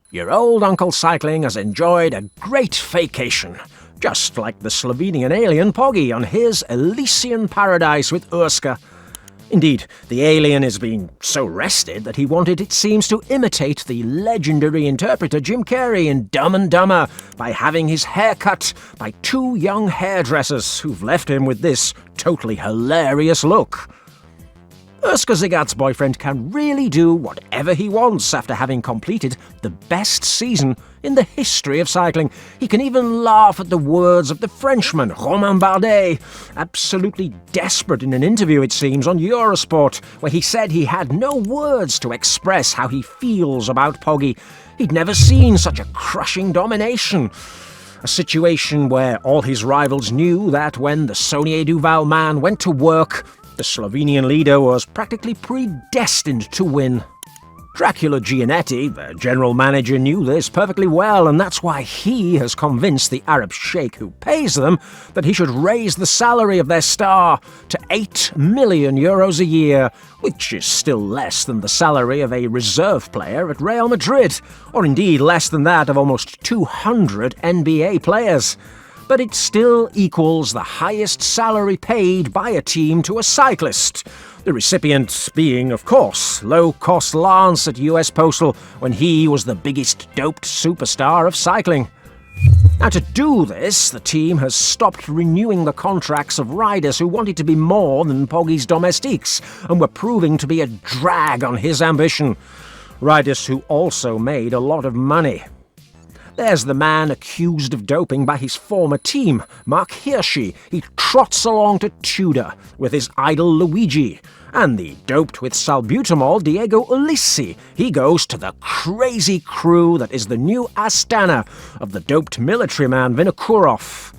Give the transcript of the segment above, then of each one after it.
Your old Uncle Cycling has enjoyed a great vacation, just like the Slovenian alien Pogi on his Elysian paradise with Urska. Indeed, the alien has been so rested that he wanted, it seems, to imitate the legendary interpreter Jim Carrey in Dumb and Dumber by having his hair cut by two young hairdressers who've left him with this totally hilarious look. Urska Zigard's boyfriend can really do whatever he wants after having completed the best season in the history of cycling. He can even laugh at the words of the Frenchman, Romain Bardet, absolutely desperate in an interview, it seems, on Eurosport, where he said he had no words to express how he feels about Pogi. He'd never seen such a crushing domination. A situation where all his rivals knew that when the Saunier Duval man went to work, the Slovenian leader was practically predestined to win. Dracula Gianetti, the general manager, knew this perfectly well, and that's why he has convinced the Arab sheikh who pays them that he should raise the salary of their star to €8 million a year, which is still less than the salary of a reserve player at Real Madrid, or indeed less than that of almost 200 NBA players. But it still equals the highest salary paid by a team to a cyclist, the recipient being, of course, low-cost Lance at US Postal when he was the biggest doped superstar of cycling. Now, to do this, the team has stopped renewing the contracts of riders who wanted to be more than Pogi's domestiques and were proving to be a drag on his ambition. Riders who also made a lot of money. There's the man accused of doping by his former team, Mark Hirschi. He trots along to Tudor with his idol Luigi. And the doped with salbutamol Diego Ulissi. He goes to the crazy crew that is the new Astana of the doped military man Vinokurov.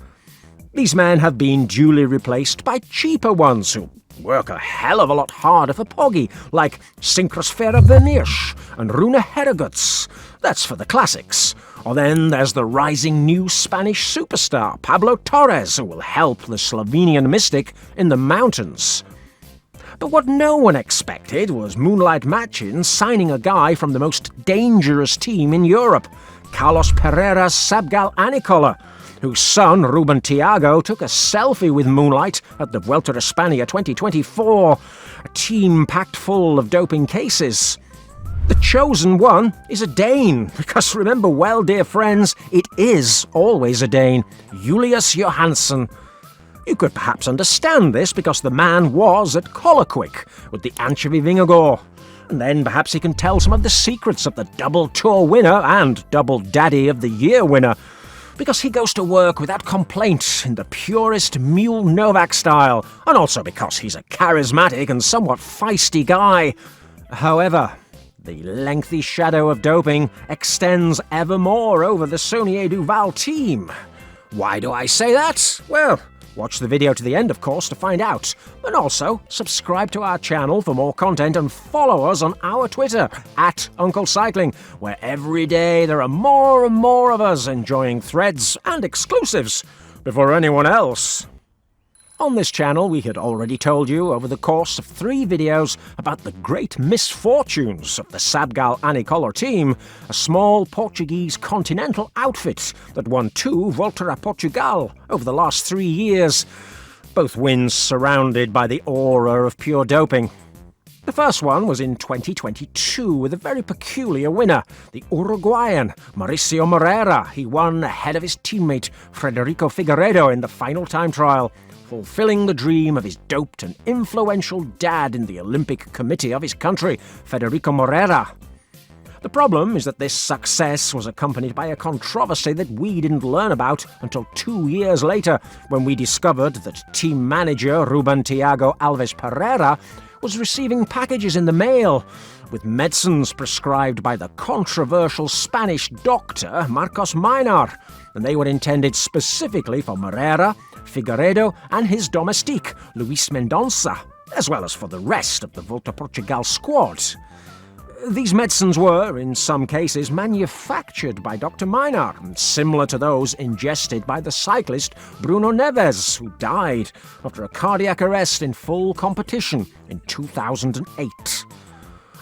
These men have been duly replaced by cheaper ones who work a hell of a lot harder for Pogi, like Synchrosfera Vernirsch and Rune Herreguts. That's for the classics. Or then there's the rising new Spanish superstar, Pablo Torres, who will help the Slovenian mystic in the mountains. But what no one expected was Moonlight Machin signing a guy from the most dangerous team in Europe, Carlos Pereira's Sabgal-Anicolor, whose son, Ruben Tiago, took a selfie with Moonlight at the Vuelta España 2024, a team packed full of doping cases. The chosen one is a Dane, because remember well, dear friends, it is always a Dane, Julius Johansen. You could perhaps understand this because the man was at Colloquick with the Anchovy Vingegaard, and then perhaps he can tell some of the secrets of the double tour winner and double daddy of the year winner, because he goes to work without complaint in the purest Mule Novak style, and also because he's a charismatic and somewhat feisty guy. However, the lengthy shadow of doping extends ever more over the Saunier Duval team. Why do I say that? Well, watch the video to the end, of course, to find out. And also, subscribe to our channel for more content and follow us on our Twitter, @UncleCycling, where every day there are more and more of us enjoying threads and exclusives before anyone else. On this channel, we had already told you over the course of 3 videos about the great misfortunes of the Sabgal-Anicolor team, a small Portuguese continental outfit that won 2 Volta a Portugal over the last 3 years, both wins surrounded by the aura of pure doping. The first one was in 2022 with a very peculiar winner, the Uruguayan Mauricio Moreira. He won ahead of his teammate Federico Figueiredo in the final time trial, fulfilling the dream of his doped and influential dad in the Olympic Committee of his country, Federico Moreira. The problem is that this success was accompanied by a controversy that we didn't learn about until 2 years later, when we discovered that team manager Ruben Tiago Alves Pereira was receiving packages in the mail with medicines prescribed by the controversial Spanish doctor Marcos Minar, and they were intended specifically for Moreira, Figueiredo and his domestique, Luis Mendonça, as well as for the rest of the Volta Portugal squad. These medicines were, in some cases, manufactured by Dr. Minar, similar to those ingested by the cyclist Bruno Neves, who died after a cardiac arrest in full competition in 2008.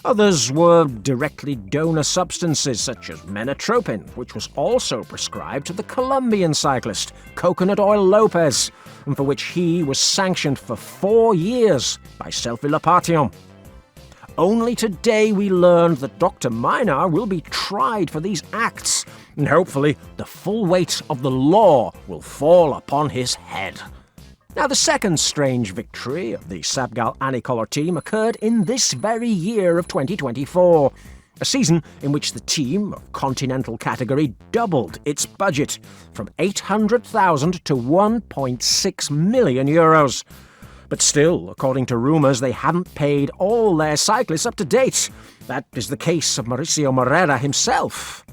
Others were directly donor substances such as menotropin, which was also prescribed to the Colombian cyclist Coconut Oil Lopez, and for which he was sanctioned for 4 years by Selfie-Lapation. Only today we learned that Dr. Minar will be tried for these acts, and hopefully the full weight of the law will fall upon his head. Now, the second strange victory of the Sabgal-Anicolor team occurred in this very year of 2024, a season in which the team of continental category doubled its budget from 800,000 to 1.6 million euros. But still, according to rumours, they haven't paid all their cyclists up to date. That is the case of Mauricio Moreira himself.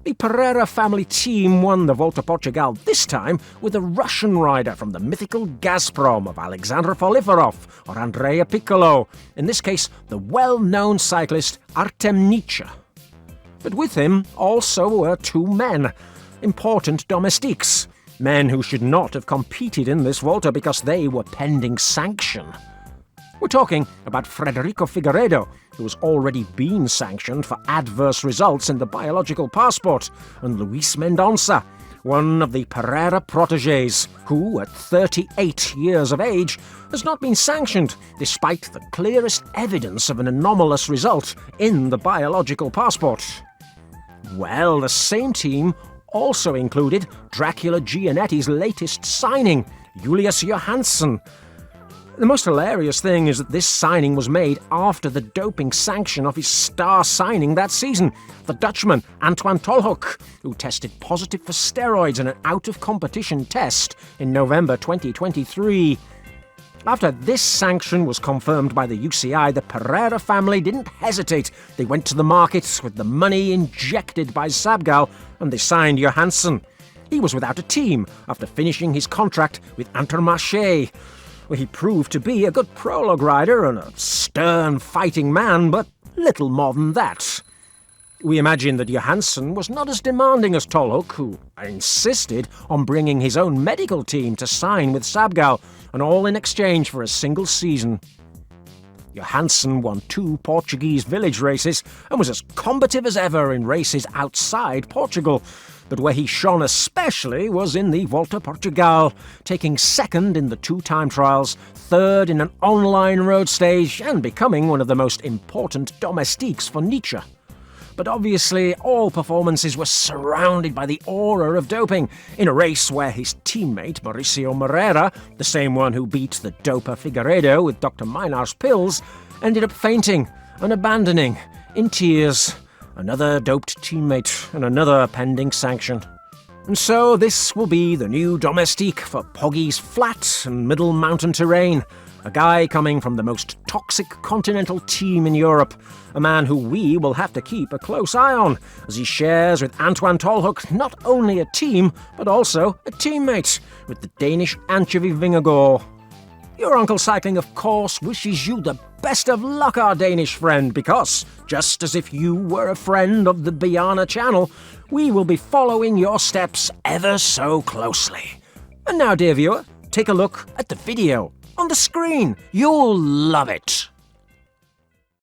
The Pereira family team won the Volta Portugal this time with a Russian rider from the mythical Gazprom of Alexander Polivarov or Andrea Piccolo, in this case the well-known cyclist Artem Nietzsche. But with him also were 2 men, important domestiques, men who should not have competed in this Volta because they were pending sanction. We're talking about Frederico Figueiredo, who has already been sanctioned for adverse results in the biological passport, and Luis Mendonça, one of the Pereira protégés, who, at 38 years of age, has not been sanctioned, despite the clearest evidence of an anomalous result in the biological passport. Well, the same team also included Dracula Gianetti's latest signing, Julius Johansen. The most hilarious thing is that this signing was made after the doping sanction of his star signing that season, the Dutchman Antoine Tolhoek, who tested positive for steroids in an out-of-competition test in November 2023. After this sanction was confirmed by the UCI, the Pereira family didn't hesitate. They went to the markets with the money injected by Sabgal, and they signed Johansson. He was without a team after finishing his contract with Intermarché, where he proved to be a good prologue rider and a stern fighting man, but little more than that. We imagine that Johansson was not as demanding as Tolhoek, who insisted on bringing his own medical team to sign with Sabgal, and all in exchange for a single season. Johansson won 2 Portuguese village races and was as combative as ever in races outside Portugal, but where he shone especially was in the Volta Portugal, taking 2nd in the 2 time trials, 3rd in an online road stage, and becoming one of the most important domestiques for Nietzsche. But obviously, all performances were surrounded by the aura of doping, in a race where his teammate Mauricio Moreira, the same one who beat the doper Figueiredo with Dr. Minar's pills, ended up fainting and abandoning, in tears, another doped teammate and another pending sanction. And so this will be the new domestique for Pogi's flat and middle mountain terrain, a guy coming from the most toxic continental team in Europe, a man who we will have to keep a close eye on, as he shares with Antoine Tolhoek not only a team, but also a teammate with the Danish anchovy Vingegaard. Your Uncle Cycling, of course, wishes you the best of luck, our Danish friend, because, just as if you were a friend of the Biana channel, we will be following your steps ever so closely. And now, dear viewer, take a look at the video on the screen. You'll love it.